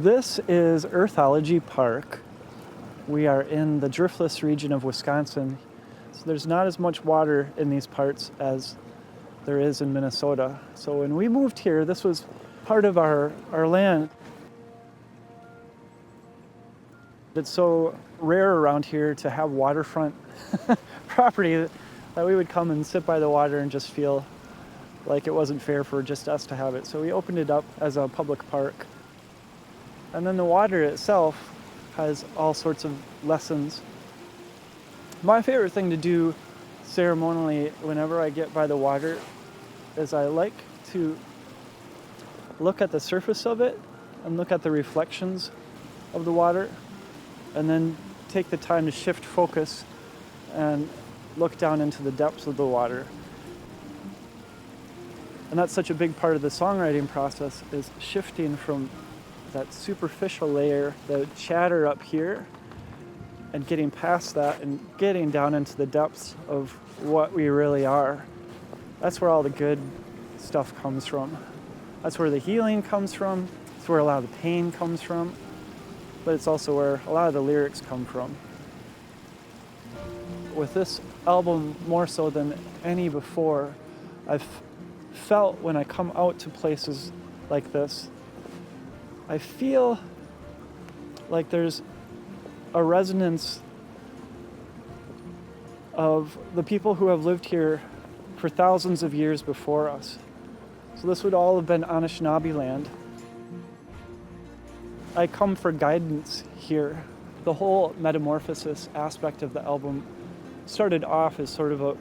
This is Earthology Park. We are in the Driftless region of Wisconsin. So there's not as much water in these parts as there is in Minnesota. So when we moved here, this was part of our land. It's so rare around here to have waterfront property that we would come and sit by the water and just feel like it wasn't fair for just us to have it. So we opened it up as a public park. And then the water itself has all sorts of lessons. My favorite thing to do ceremonially whenever I get by the water is I like to look at the surface of it and look at the reflections of the water, and then take the time to shift focus and look down into the depths of the water. And that's such a big part of the songwriting process, is shifting from that superficial layer, the chatter up here, and getting past that and getting down into the depths of what we really are. That's where all the good stuff comes from. That's where the healing comes from. It's where a lot of the pain comes from. But it's also where a lot of the lyrics come from. With this album, more so than any before, I've felt when I come out to places like this, I feel like there's a resonance of the people who have lived here for thousands of years before us. So this would all have been Anishinaabe land. I come for guidance here. The whole metamorphosis aspect of the album started off as sort of a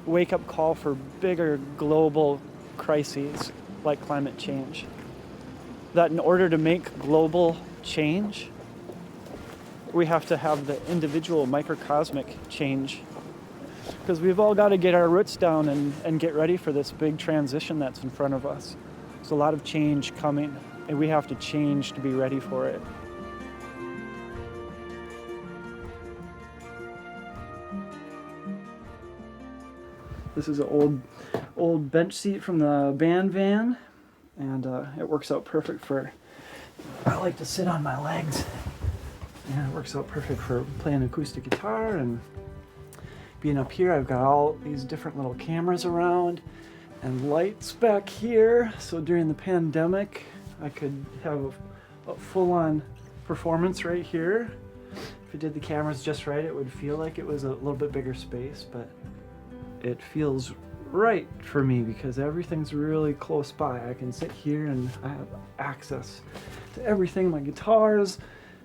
wake-up call for bigger global crises like climate change. That in order to make global change, we have to have the individual microcosmic change. Because we've all got to get our roots down and get ready for this big transition that's in front of us. There's a lot of change coming, and we have to change to be ready for it. This is an old bench seat from the band van, and it works out perfect for, I like to sit on my legs, and it works out perfect for playing acoustic guitar and being up here. I've got all these different little cameras around and lights back here, so during the pandemic I could have a full-on performance right here. If I did the cameras just right, it would feel like it was a little bit bigger space, but it feels right for me because everything's really close by. I can sit here and I have access to everything, my guitars,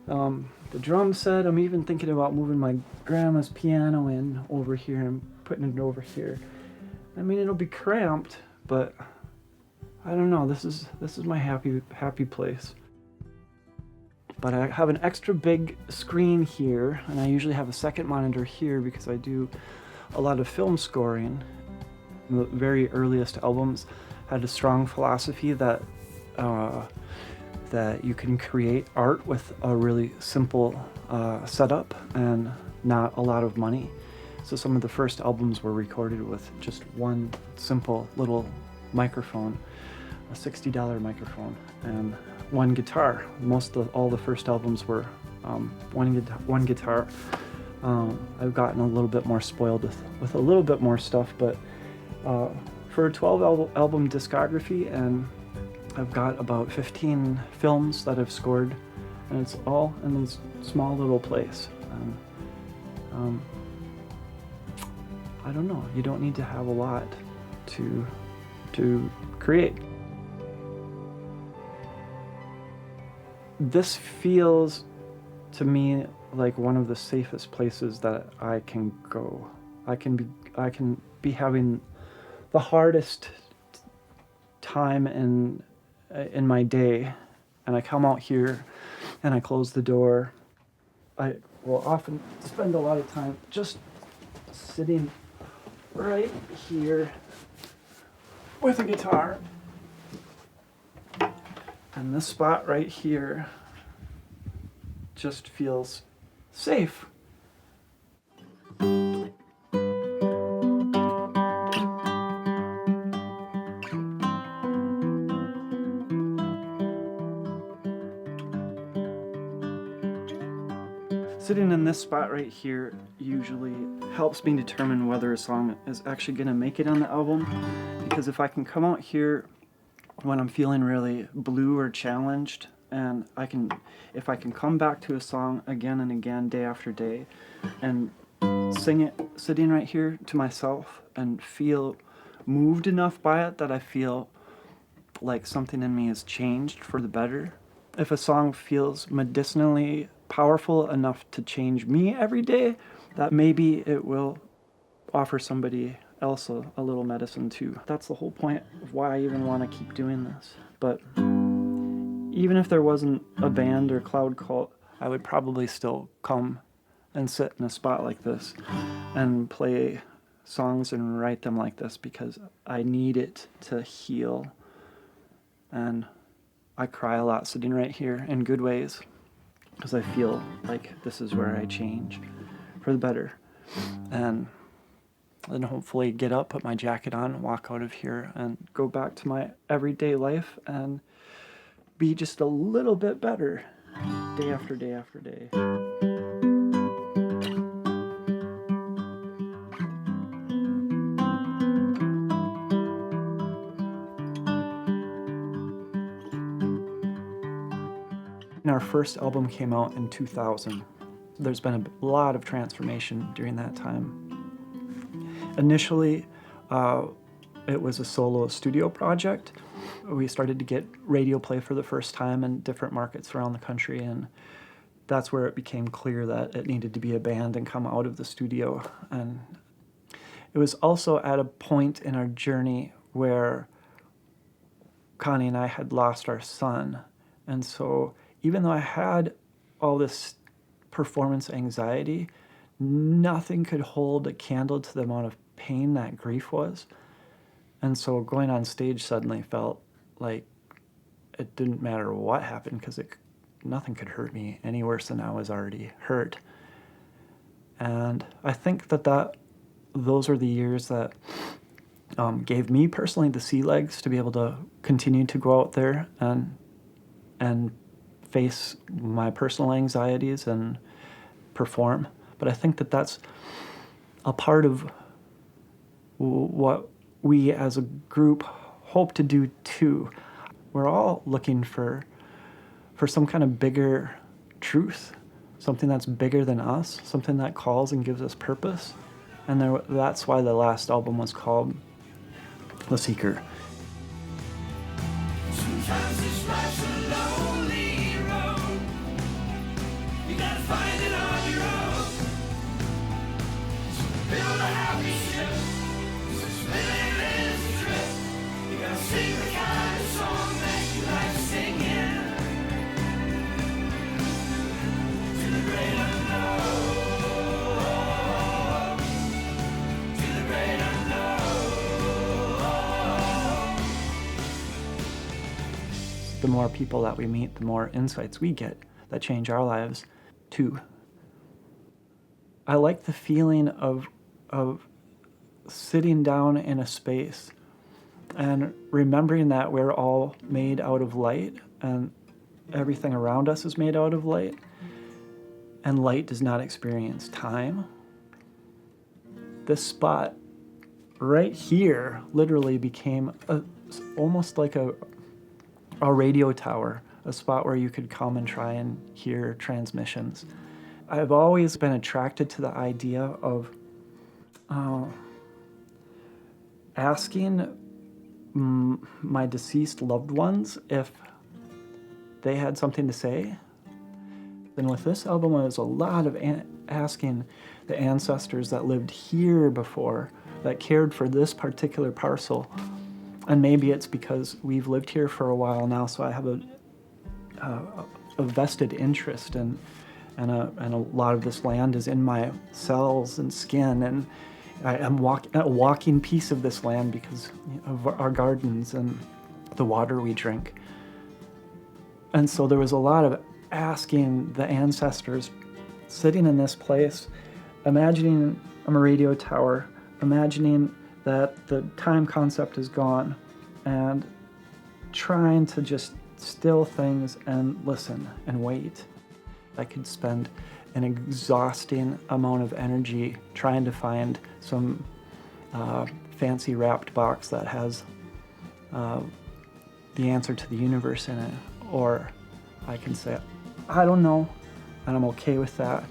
the drum set. I'm even thinking about moving my grandma's piano in over here and putting it over here. I mean, it'll be cramped, but I don't know. This is my happy place. But I have an extra big screen here, and I usually have a second monitor here because I do a lot of film scoring. The very earliest albums had a strong philosophy that that you can create art with a really simple setup and not a lot of money. So some of the first albums were recorded with just one simple little microphone, a $60 microphone, and one guitar. All the first albums were one guitar. I've gotten a little bit more spoiled with a little bit more stuff, but for a 12 album discography, and I've got about 15 films that I've scored, and it's all in this small little place. And, I don't know, you don't need to have a lot to create. This feels to me like one of the safest places that I can go. I can be having the hardest time in my day, and I come out here and I close the door. I will often spend a lot of time just sitting right here with a guitar, and this spot right here just feels safe. Sitting in this spot right here usually helps me determine whether a song is actually going to make it on the album, because if I can come out here when I'm feeling really blue or challenged, and if I can come back to a song again and again, day after day, and sing it sitting right here to myself and feel moved enough by it that I feel like something in me has changed for the better. If a song feels medicinally powerful enough to change me every day, that maybe it will offer somebody else a little medicine too. That's the whole point of why I even want to keep doing this. But even if there wasn't a band or Cloud Cult, I would probably still come and sit in a spot like this and play songs and write them like this, because I need it to heal. And I cry a lot sitting right here in good ways, because I feel like this is where I change for the better. And then hopefully get up, put my jacket on, walk out of here, and go back to my everyday life and be just a little bit better day after day after day. Our first album came out in 2000. There's been a lot of transformation during that time. Initially, it was a solo studio project. We started to get radio play for the first time in different markets around the country, and that's where it became clear that it needed to be a band and come out of the studio. And it was also at a point in our journey where Connie and I had lost our son. And so even though I had all this performance anxiety, nothing could hold a candle to the amount of pain that grief was. And so going on stage suddenly felt like it didn't matter what happened, because nothing could hurt me any worse than I was already hurt. And I think that those are the years that gave me personally the sea legs to be able to continue to go out there and face my personal anxieties and perform. But I think that's a part of what we as a group hope to do too. We're all looking for some kind of bigger truth, something that's bigger than us, something that calls and gives us purpose. And that's why the last album was called The Seeker. Sometimes this life's a lonely road. You gotta find it on your own. So build a happy ship. Since living is a trip. You gotta sing the kind of song that you like singing. To the great unknown. To the great unknown. The more people that we meet, the more insights we get that change our lives too. I like the feeling of sitting down in a space and remembering that we're all made out of light, and everything around us is made out of light, and light does not experience time. This spot right here literally became almost like a radio tower, a spot where you could come and try and hear transmissions. I've always been attracted to the idea of asking my deceased loved ones if they had something to say. And with this album, it was a lot of asking the ancestors that lived here before, that cared for this particular parcel. And maybe it's because we've lived here for a while now, so I have a vested interest, and a lot of this land is in my cells and skin, and I am a walking piece of this land because of our gardens and the water we drink. And so there was a lot of asking the ancestors, sitting in this place, imagining I'm a radio tower, imagining that the time concept is gone, and trying to just still things and listen and wait. I could spend an exhausting amount of energy trying to find some fancy wrapped box that has the answer to the universe in it. Or I can say, I don't know, and I'm okay with that,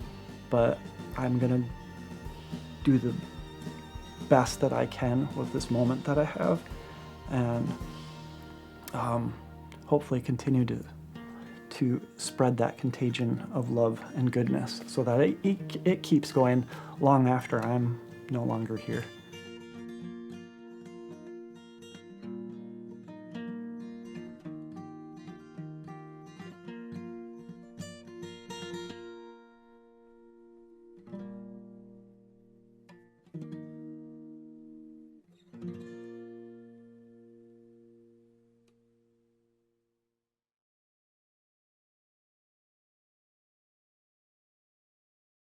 but I'm gonna do the best that I can with this moment that I have, and hopefully continue to spread that contagion of love and goodness so that it keeps going long after I'm no longer here.